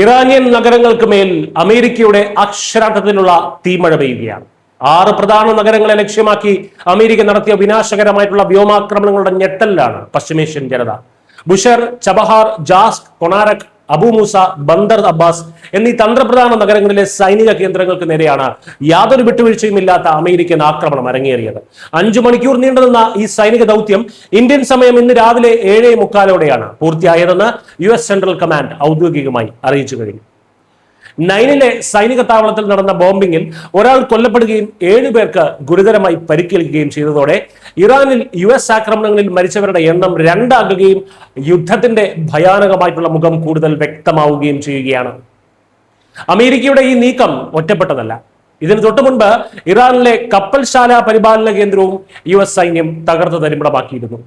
Iranian നഗരങ്ങൾക്ക് മേൽ അമേരിക്കയുടെ അക്ഷരാർത്ഥത്തിലുള്ള തീമഴ പെയ്യുകയാണ്. 6 പ്രധാന നഗരങ്ങളെ ലക്ഷ്യമാക്കി അമേരിക്ക നടത്തിയ വിനാശകരമായിട്ടുള്ള വ്യോമാക്രമണങ്ങളുടെ ഞെട്ടലിലാണ് പശ്ചിമേഷ്യൻ ജനത. Bushehr, Chabahar, Jask, Konarak, Abu Musa, Bandar Abbas എന്നീ തന്ത്രപ്രധാന നഗരങ്ങളിലെ സൈനിക കേന്ദ്രങ്ങൾക്ക് നേരെയാണ് യാതൊരു വിട്ടുവീഴ്ചയും ഇല്ലാത്ത അമേരിക്കൻ ആക്രമണം അരങ്ങേറിയത്. 5 മണിക്കൂർ നീണ്ടുനിന്ന ഈ സൈനിക ദൗത്യം ഇന്ത്യൻ സമയം ഇന്ന് രാവിലെ 7:45 പൂർത്തിയായതെന്ന് US സെൻട്രൽ കമാൻഡ് ഔദ്യോഗികമായി അറിയിച്ചു കഴിഞ്ഞു. 9-ലെ സൈനിക താവളത്തിൽ നടന്ന ബോംബിംഗിൽ ഒരാൾ കൊല്ലപ്പെടുകയും 7 പേർക്ക് ഗുരുതരമായി പരിക്കേൽക്കുകയും ചെയ്തതോടെ ഇറാനിൽ US ആക്രമണങ്ങളിൽ മരിച്ചവരുടെ എണ്ണം 2 ആകുകയും യുദ്ധത്തിന്റെ ഭയാനകമായിട്ടുള്ള മുഖം കൂടുതൽ വ്യക്തമാവുകയും ചെയ്യുകയാണ്. അമേരിക്കയുടെ ഈ നീക്കം ഒറ്റപ്പെട്ടതല്ല. ഇതിന് തൊട്ടു മുൻപ് ഇറാനിലെ കപ്പൽശാല പരിപാലന കേന്ദ്രവും US സൈന്യം തകർത്ത് തരിമ്പടമാക്കിയിരുന്നു.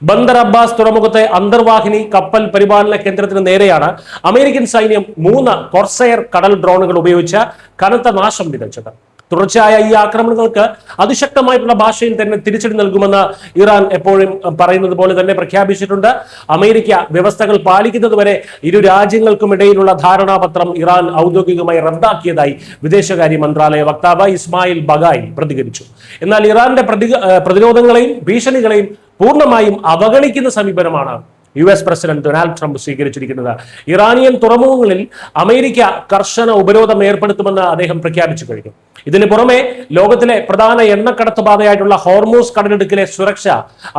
ബന്ദർ അബ്ബാസ് തുറമുഖത്തെ അന്തർവാഹിനി കപ്പൽ പരിപാലന കേന്ദ്രത്തിന് നേരെയാണ് അമേരിക്കൻ സൈന്യം 3 കോർസെയർ കടൽ ഡ്രോണുകൾ ഉപയോഗിച്ച് കനത്ത നാശം വിതച്ചത്. തുടർച്ചയായ ഈ ആക്രമണങ്ങൾക്ക് അതിശക്തമായിട്ടുള്ള ഭാഷയിൽ തന്നെ തിരിച്ചടി നൽകുമെന്ന് ഇറാൻ എപ്പോഴും പറയുന്നത് പോലെ തന്നെ പ്രഖ്യാപിച്ചിട്ടുണ്ട്. അമേരിക്ക വ്യവസ്ഥകൾ പാലിക്കുന്നതുവരെ ഇരു രാജ്യങ്ങൾക്കും ഇടയിലുള്ള ധാരണാപത്രം ഇറാൻ ഔദ്യോഗികമായി റദ്ദാക്കിയതായി വിദേശകാര്യ മന്ത്രാലയ വക്താവ് ഇസ്മായിൽ ബഗായി പ്രതികരിച്ചു. എന്നാൽ ഇറാന്റെ പ്രതിരോധങ്ങളെയും ഭീഷണികളെയും പൂർണ്ണമായും അവഗണിക്കുന്ന സമീപനമാണ് US പ്രസിഡന്റ് ഡൊണാൾഡ് ട്രംപ് സ്വീകരിച്ചിരിക്കുന്നത്. ഇറാനിയൻ തുറമുഖങ്ങളിൽ അമേരിക്ക കർശന ഉപരോധം ഏർപ്പെടുത്തുമെന്ന് അദ്ദേഹം പ്രഖ്യാപിച്ചു കഴിഞ്ഞു. ഇതിന് പുറമെ ലോകത്തിലെ പ്രധാന എണ്ണക്കടത്ത് പാതയായിട്ടുള്ള ഹോർമൂസ് കടലിടുക്കിലെ സുരക്ഷ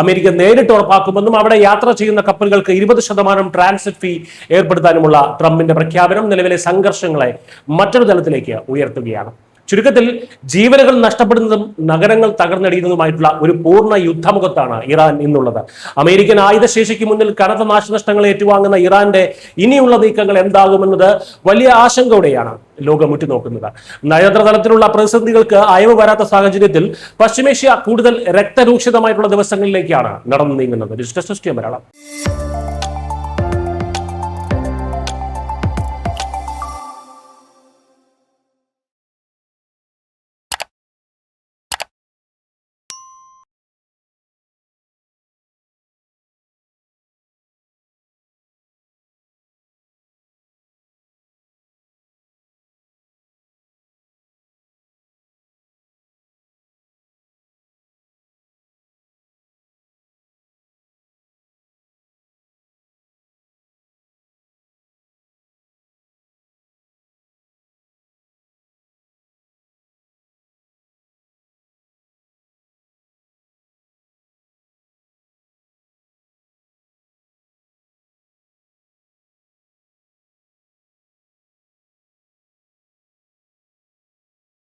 അമേരിക്ക നേരിട്ട് ഉറപ്പാക്കുമെന്നും അവിടെ യാത്ര ചെയ്യുന്ന കപ്പലുകൾക്ക് 20% ട്രാൻസിറ്റ് ഫീ ഏർപ്പെടുത്താനുമുള്ള ട്രംപിന്റെ പ്രഖ്യാപനം നിലവിലെ സംഘർഷങ്ങളെ മറ്റൊരു തലത്തിലേക്ക് ഉയർത്തുകയാണ്. ചുരുക്കത്തിൽ ജീവനുകൾ നഷ്ടപ്പെടുന്നതും നഗരങ്ങൾ തകർന്നടിയുന്നതുമായിട്ടുള്ള ഒരു പൂർണ്ണ യുദ്ധമുഖത്താണ് ഇറാൻ ഇന്നുള്ളത്. അമേരിക്കൻ ആയുധശേഷിക്ക് മുന്നിൽ കനത്ത നാശനഷ്ടങ്ങൾ ഏറ്റുവാങ്ങുന്ന ഇറാന്റെ ഇനിയുള്ള നീക്കങ്ങൾ എന്താകുമെന്നത് വലിയ ആശങ്കയോടെയാണ് ലോകം ഉറ്റുനോക്കുന്നത്. നയതന്ത്ര തലത്തിലുള്ള പ്രതിസന്ധികൾക്ക് അയവ് വരാത്ത സാഹചര്യത്തിൽ പശ്ചിമേഷ്യ കൂടുതൽ രക്തരൂക്ഷിതമായിട്ടുള്ള ദിവസങ്ങളിലേക്കാണ് നടന്നു നീങ്ങുന്നത്. മലയാളം.